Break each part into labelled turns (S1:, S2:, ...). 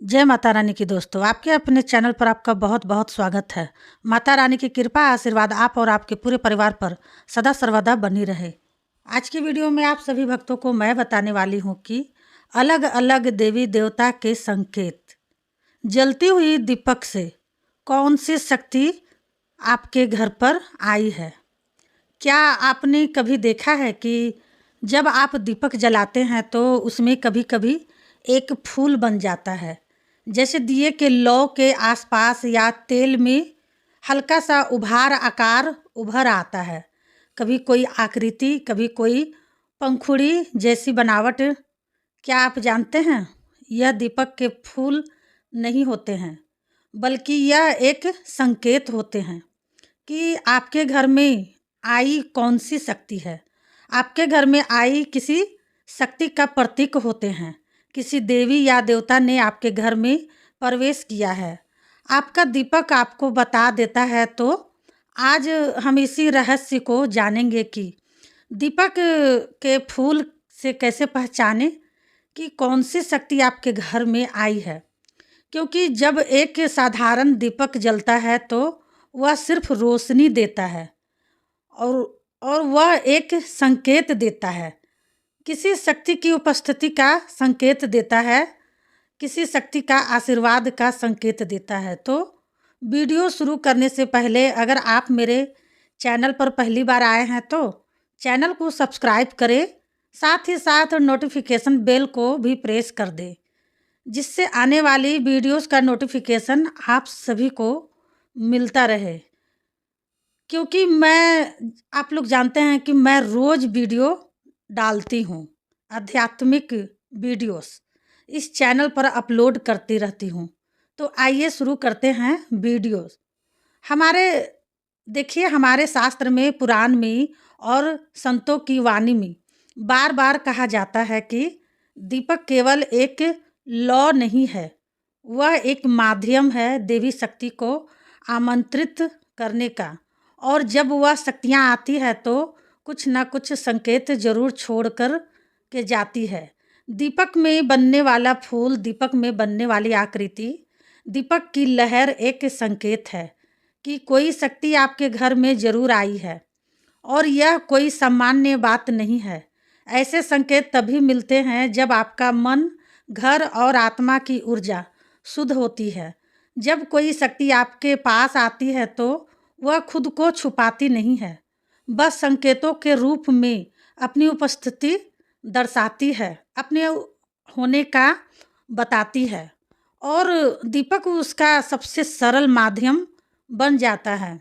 S1: जय माता रानी की दोस्तों, आपके अपने चैनल पर आपका बहुत बहुत स्वागत है। माता रानी की कृपा आशीर्वाद आप और आपके पूरे परिवार पर सदा सर्वदा बनी रहे। आज की वीडियो में आप सभी भक्तों को मैं बताने वाली हूँ कि अलग अलग देवी देवता के संकेत जलती हुई दीपक से कौन सी शक्ति आपके घर पर आई है। क्या आपने कभी देखा है कि जब आप दीपक जलाते हैं तो उसमें कभी कभी एक फूल बन जाता है, जैसे दिए के लौ के आसपास या तेल में हल्का सा उभार आकार उभर आता है। कभी कोई आकृति, कभी कोई पंखुड़ी जैसी बनावट। क्या आप जानते हैं, यह दीपक के फूल नहीं होते हैं, बल्कि यह एक संकेत होते हैं कि आपके घर में आई कौन सी शक्ति है। आपके घर में आई किसी शक्ति का प्रतीक होते हैं। किसी देवी या देवता ने आपके घर में प्रवेश किया है। आपका दीपक आपको बता देता है। तो आज हम इसी रहस्य को जानेंगे कि दीपक के फूल से कैसे पहचाने कि कौन सी शक्ति आपके घर में आई है। क्योंकि जब एक साधारण दीपक जलता है तो वह सिर्फ रोशनी देता है और वह एक संकेत देता है, किसी शक्ति की उपस्थिति का संकेत देता है, किसी शक्ति का आशीर्वाद का संकेत देता है। तो वीडियो शुरू करने से पहले अगर आप मेरे चैनल पर पहली बार आए हैं तो चैनल को सब्सक्राइब करें, साथ ही साथ नोटिफिकेशन बेल को भी प्रेस कर दें, जिससे आने वाली वीडियोस का नोटिफिकेशन आप सभी को मिलता रहे। क्योंकि आप लोग जानते हैं कि मैं रोज़ वीडियो डालती हूँ, आध्यात्मिक वीडियोस इस चैनल पर अपलोड करती रहती हूँ। तो आइए शुरू करते हैं वीडियोस। हमारे देखिए, हमारे शास्त्र में, पुराण में और संतों की वाणी में बार बार कहा जाता है कि दीपक केवल एक लौ नहीं है, वह एक माध्यम है देवी शक्ति को आमंत्रित करने का। और जब वह शक्तियाँ आती है तो कुछ ना कुछ संकेत जरूर छोड़कर के जाती है। दीपक में बनने वाला फूल, दीपक में बनने वाली आकृति, दीपक की लहर एक संकेत है कि कोई शक्ति आपके घर में जरूर आई है। और यह कोई सामान्य बात नहीं है। ऐसे संकेत तभी मिलते हैं जब आपका मन, घर और आत्मा की ऊर्जा शुद्ध होती है। जब कोई शक्ति आपके पास आती है तो वह खुद को छुपाती नहीं है, बस संकेतों के रूप में अपनी उपस्थिति दर्शाती है, अपने होने का बताती है। और दीपक उसका सबसे सरल माध्यम बन जाता है।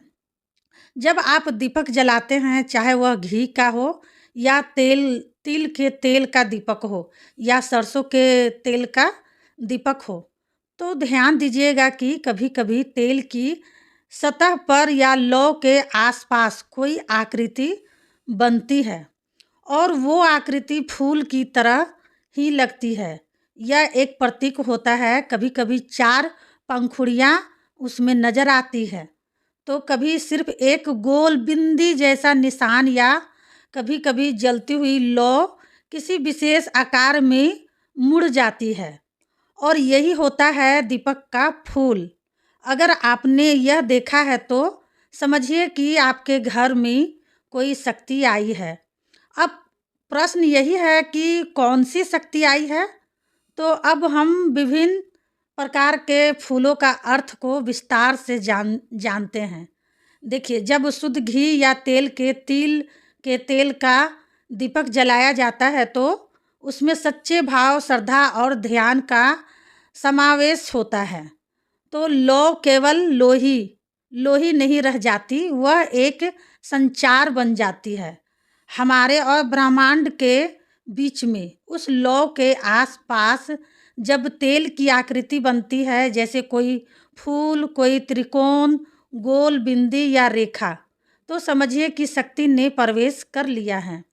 S1: जब आप दीपक जलाते हैं, चाहे वह घी का हो या तिल के तेल का दीपक हो या सरसों के तेल का दीपक हो, तो ध्यान दीजिएगा कि कभी कभी तेल की सतह पर या लौ के आसपास कोई आकृति बनती है और वो आकृति फूल की तरह ही लगती है। यह एक प्रतीक होता है। कभी कभी 4 पंखुड़ियाँ उसमें नजर आती है, तो कभी सिर्फ एक गोल बिंदी जैसा निशान, या कभी कभी जलती हुई लौ किसी विशेष आकार में मुड़ जाती है। और यही होता है दीपक का फूल। अगर आपने यह देखा है तो समझिए कि आपके घर में कोई शक्ति आई है। अब प्रश्न यही है कि कौन सी शक्ति आई है। तो अब हम विभिन्न प्रकार के फूलों का अर्थ को विस्तार से जानते हैं। देखिए, जब शुद्ध घी या तिल के तेल का दीपक जलाया जाता है तो उसमें सच्चे भाव, श्रद्धा और ध्यान का समावेश होता है। तो लौ केवल लोही नहीं रह जाती, वह एक संचार बन जाती है हमारे और ब्रह्मांड के बीच में। उस लौ के आसपास जब तेल की आकृति बनती है, जैसे कोई फूल, कोई त्रिकोण, गोल बिंदी या रेखा, तो समझिए कि शक्ति ने प्रवेश कर लिया है।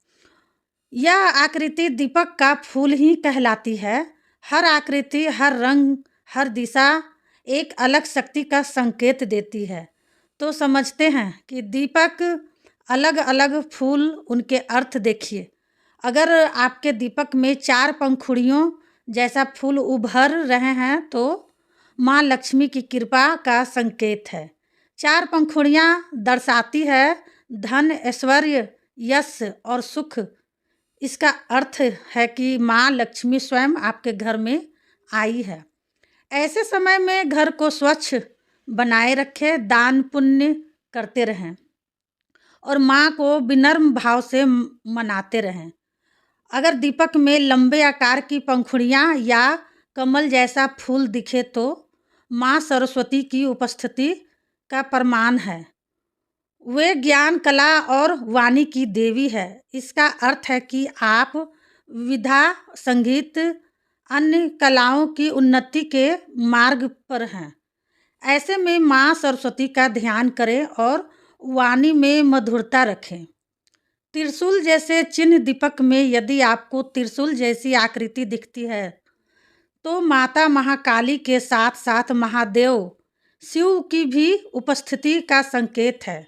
S1: यह आकृति दीपक का फूल ही कहलाती है। हर आकृति, हर रंग, हर दिशा एक अलग शक्ति का संकेत देती है। तो समझते हैं कि दीपक अलग अलग फूल, उनके अर्थ देखिए। अगर आपके दीपक में 4 पंखुड़ियों जैसा फूल उभर रहे हैं तो माँ लक्ष्मी की कृपा का संकेत है। 4 पंखुड़ियाँ दर्शाती है धन, ऐश्वर्य, यश और सुख। इसका अर्थ है कि माँ लक्ष्मी स्वयं आपके घर में आई है। ऐसे समय में घर को स्वच्छ बनाए रखें, दान पुण्य करते रहें और माँ को विनम्र भाव से मनाते रहें। अगर दीपक में लंबे आकार की पंखुड़ियाँ या कमल जैसा फूल दिखे तो माँ सरस्वती की उपस्थिति का प्रमाण है। वे ज्ञान, कला और वाणी की देवी है। इसका अर्थ है कि आप विधा, संगीत, अन्य कलाओं की उन्नति के मार्ग पर हैं। ऐसे में माँ सरस्वती का ध्यान करें और वाणी में मधुरता रखें। त्रिशूल जैसे चिन्ह दीपक में यदि आपको त्रिशूल जैसी आकृति दिखती है तो माता महाकाली के साथ साथ महादेव शिव की भी उपस्थिति का संकेत है।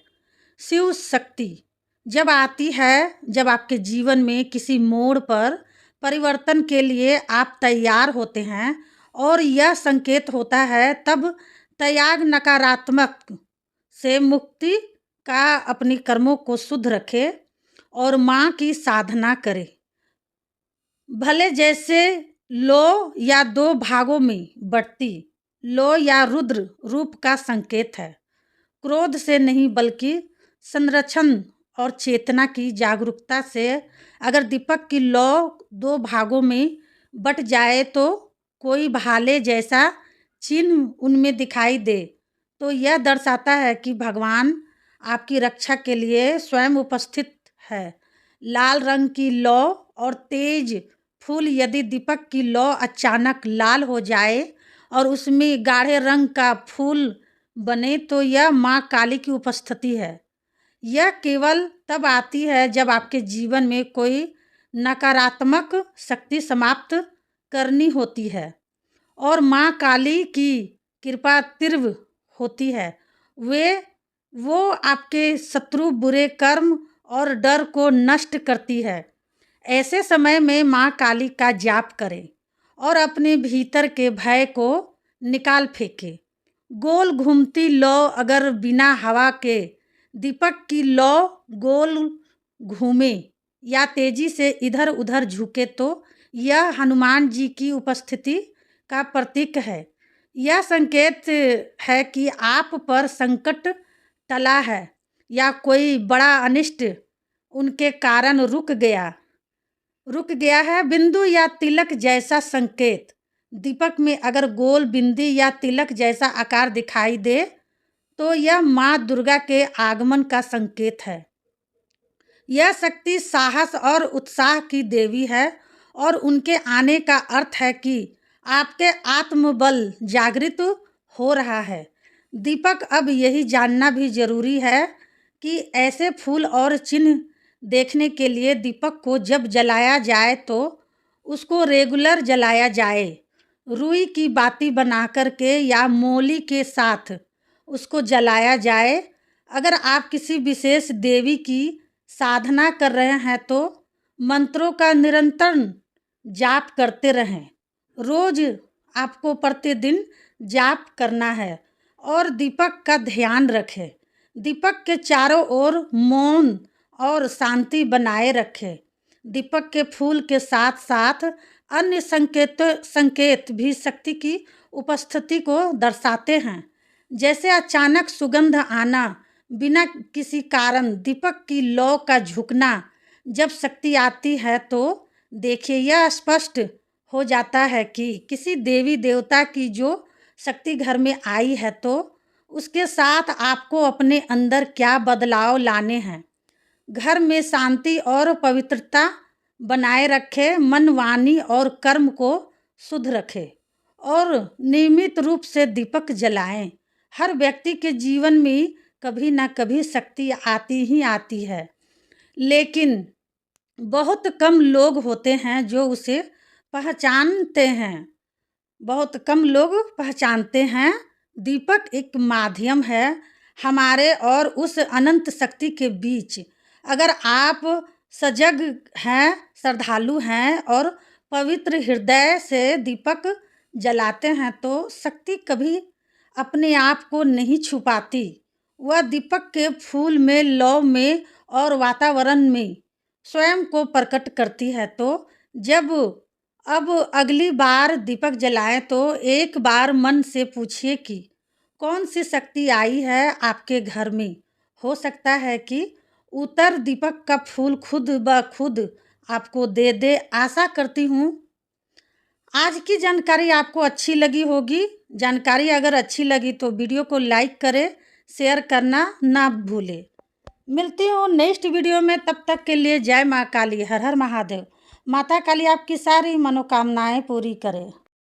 S1: शिव शक्ति जब आती है, जब आपके जीवन में किसी मोड़ पर परिवर्तन के लिए आप तैयार होते हैं और यह संकेत होता है, तब त्याग, नकारात्मक से मुक्ति का अपने कर्मों को शुद्ध रखे और माँ की साधना करे। भले जैसे लो या 2 भागों में बढ़ती लो या रुद्र रूप का संकेत है। क्रोध से नहीं बल्कि संरक्षण और चेतना की जागरूकता से अगर दीपक की लौ 2 भागों में बट जाए तो कोई भाले जैसा चिन्ह उनमें दिखाई दे तो यह दर्शाता है कि भगवान आपकी रक्षा के लिए स्वयं उपस्थित है। लाल रंग की लौ और तेज फूल यदि दीपक की लौ अचानक लाल हो जाए और उसमें गाढ़े रंग का फूल बने तो यह माँ काली की उपस्थिति है। यह केवल तब आती है जब आपके जीवन में कोई नकारात्मक शक्ति समाप्त करनी होती है और माँ काली की कृपा तीव्र होती है। वो आपके शत्रु, बुरे कर्म और डर को नष्ट करती है। ऐसे समय में माँ काली का जाप करें और अपने भीतर के भय को निकाल फेंके। गोल घूमती लौ अगर बिना हवा के दीपक की लौ गोल घूमे या तेजी से इधर उधर झुके तो यह हनुमान जी की उपस्थिति का प्रतीक है। यह संकेत है कि आप पर संकट टला है या कोई बड़ा अनिष्ट उनके कारण रुक गया है। बिंदु या तिलक जैसा संकेत दीपक में अगर गोल बिंदी या तिलक जैसा आकार दिखाई दे तो यह माँ दुर्गा के आगमन का संकेत है। यह शक्ति साहस और उत्साह की देवी है और उनके आने का अर्थ है कि आपके आत्मबल जागृत हो रहा है। दीपक अब यही जानना भी जरूरी है कि ऐसे फूल और चिन्ह देखने के लिए दीपक को जब जलाया जाए तो उसको रेगुलर जलाया जाए। रुई की बाती बना करके या मोली के साथ उसको जलाया जाए। अगर आप किसी विशेष देवी की साधना कर रहे हैं तो मंत्रों का निरंतर जाप करते रहें। रोज आपको प्रतिदिन जाप करना है और दीपक का ध्यान रखें। दीपक के चारों ओर मौन और शांति बनाए रखें। दीपक के फूल के साथ साथ अन्य संकेत भी शक्ति की उपस्थिति को दर्शाते हैं, जैसे अचानक सुगंध आना, बिना किसी कारण दीपक की लौ का झुकना। जब शक्ति आती है तो देखिए यह स्पष्ट हो जाता है कि किसी देवी देवता की जो शक्ति घर में आई है तो उसके साथ आपको अपने अंदर क्या बदलाव लाने हैं। घर में शांति और पवित्रता बनाए रखें, मन, वाणी और कर्म को शुद्ध रखें और नियमित रूप से दीपक जलाएं। हर व्यक्ति के जीवन में कभी ना कभी शक्ति आती ही आती है, लेकिन बहुत कम लोग होते हैं जो उसे पहचानते हैं। बहुत कम लोग पहचानते हैं। दीपक एक माध्यम है हमारे और उस अनंत शक्ति के बीच। अगर आप सजग हैं, श्रद्धालु हैं और पवित्र हृदय से दीपक जलाते हैं तो शक्ति कभी अपने आप को नहीं छुपाती। वह दीपक के फूल में, लौ में और वातावरण में स्वयं को प्रकट करती है। तो जब अब अगली बार दीपक जलाएं तो एक बार मन से पूछिए कि कौन सी शक्ति आई है आपके घर में। हो सकता है कि उत्तर दीपक का फूल खुद ब खुद आपको दे दे। आशा करती हूँ आज की जानकारी आपको अच्छी लगी होगी। जानकारी अगर अच्छी लगी तो वीडियो को लाइक करें, शेयर करना ना भूलें। मिलती हूँ नेक्स्ट वीडियो में, तब तक के लिए जय माँ काली, हर हर महादेव। माता काली आपकी सारी मनोकामनाएं पूरी करे।